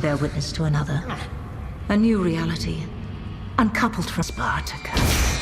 bear witness to another. A new reality, uncoupled from Spartacus.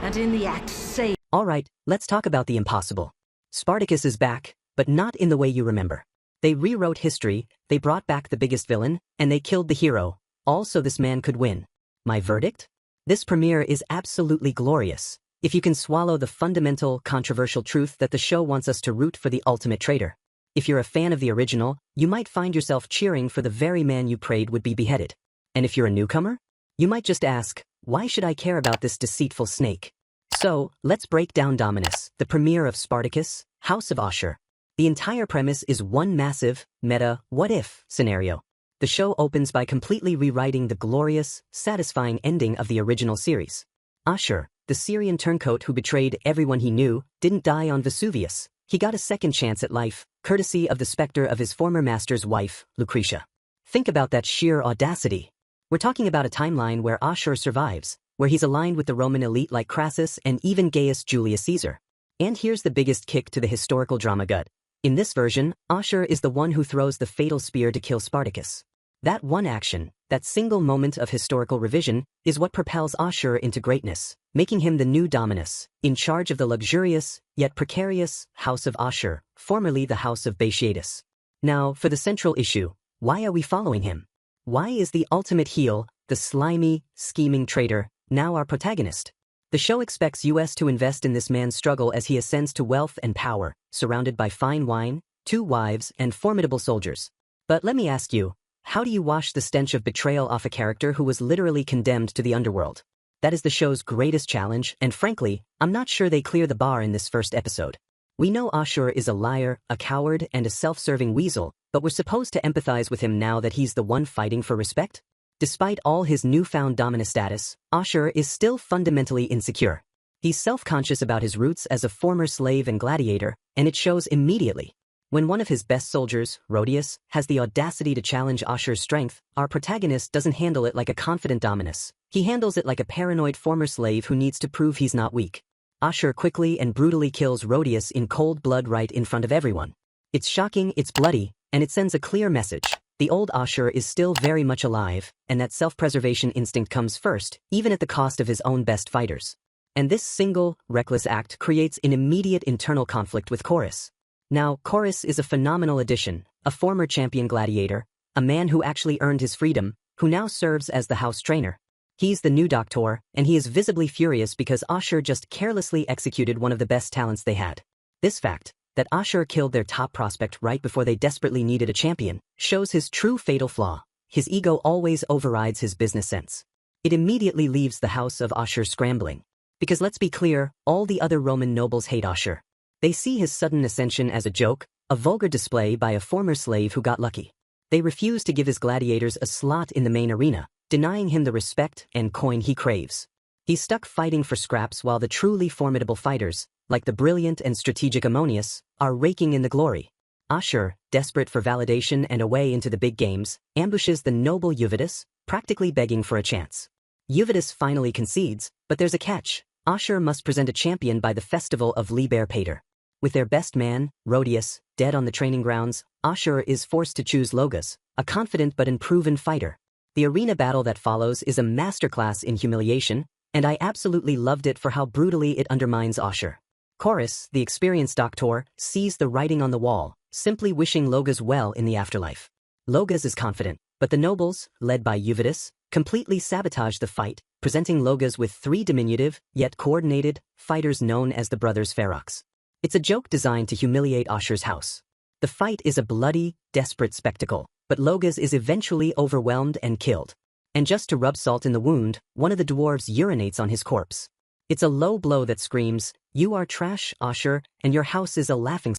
And in the act, say... Alright, let's talk about the impossible. Spartacus is back, but not in the way you remember. They rewrote history, they brought back the biggest villain, and they killed the hero, all so this man could win. My verdict? This premiere is absolutely glorious, if you can swallow the fundamental, controversial truth that the show wants us to root for the ultimate traitor. If you're a fan of the original, you might find yourself cheering for the very man you prayed would be beheaded. And if you're a newcomer, you might just ask, why should I care about this deceitful snake? So, let's break down Dominus, the premiere of Spartacus, House of Ashur. The entire premise is one massive, meta, what-if scenario. The show opens by completely rewriting the glorious, satisfying ending of the original series. Ashur, the Syrian turncoat who betrayed everyone he knew, didn't die on Vesuvius. He got a second chance at life, courtesy of the specter of his former master's wife, Lucretia. Think about that sheer audacity. We're talking about a timeline where Ashur survives, where he's aligned with the Roman elite like Crassus and even Gaius Julius Caesar. And here's the biggest kick to the historical drama gut. In this version, Ashur is the one who throws the fatal spear to kill Spartacus. That one action, that single moment of historical revision, is what propels Ashur into greatness, making him the new Dominus, in charge of the luxurious, yet precarious, House of Ashur, formerly the House of Batiatus. Now, for the central issue, why are we following him? Why is the ultimate heel, the slimy, scheming traitor, now our protagonist? The show expects us to invest in this man's struggle as he ascends to wealth and power, surrounded by fine wine, 2 wives, and formidable soldiers. But let me ask you, how do you wash the stench of betrayal off a character who was literally condemned to the underworld? That is the show's greatest challenge, and frankly, I'm not sure they clear the bar in this first episode. We know Ashur is a liar, a coward, and a self-serving weasel, but we're supposed to empathize with him now that he's the one fighting for respect? Despite all his newfound dominant status, Ashur is still fundamentally insecure. He's self-conscious about his roots as a former slave and gladiator, and it shows immediately. When one of his best soldiers, Rhodius, has the audacity to challenge Ashur's strength, our protagonist doesn't handle it like a confident Dominus. He handles it like a paranoid former slave who needs to prove he's not weak. Ashur quickly and brutally kills Rhodius in cold blood right in front of everyone. It's shocking, it's bloody, and it sends a clear message. The old Ashur is still very much alive, and that self-preservation instinct comes first, even at the cost of his own best fighters. And this single, reckless act creates an immediate internal conflict with Korris. Now, Korris is a phenomenal addition, a former champion gladiator, a man who actually earned his freedom, who now serves as the house trainer. He's the new doctor, and he is visibly furious because Ashur just carelessly executed one of the best talents they had. This fact, that Ashur killed their top prospect right before they desperately needed a champion, shows his true fatal flaw. His ego always overrides his business sense. It immediately leaves the House of Ashur scrambling. Because let's be clear, all the other Roman nobles hate Ashur. They see his sudden ascension as a joke, a vulgar display by a former slave who got lucky. They refuse to give his gladiators a slot in the main arena, denying him the respect and coin he craves. He's stuck fighting for scraps while the truly formidable fighters, like the brilliant and strategic Ammonius, are raking in the glory. Ashur, desperate for validation and a way into the big games, ambushes the noble Julius, practically begging for a chance. Julius finally concedes, but there's a catch. Ashur must present a champion by the festival of Liber Pater. With their best man, Rhodius, dead on the training grounds, Ashur is forced to choose Logas, a confident but unproven fighter. The arena battle that follows is a masterclass in humiliation, and I absolutely loved it for how brutally it undermines Ashur. Korris, the experienced doctor, sees the writing on the wall, simply wishing Logas well in the afterlife. Logas is confident, but the nobles, led by Julius, completely sabotage the fight, presenting Logas with 3 diminutive, yet coordinated, fighters known as the Brothers Ferox. It's a joke designed to humiliate Ashur's house. The fight is a bloody, desperate spectacle, but Logas is eventually overwhelmed and killed. And just to rub salt in the wound, one of the dwarves urinates on his corpse. It's a low blow that screams, "You are trash, Ashur, and your house is a laughing..."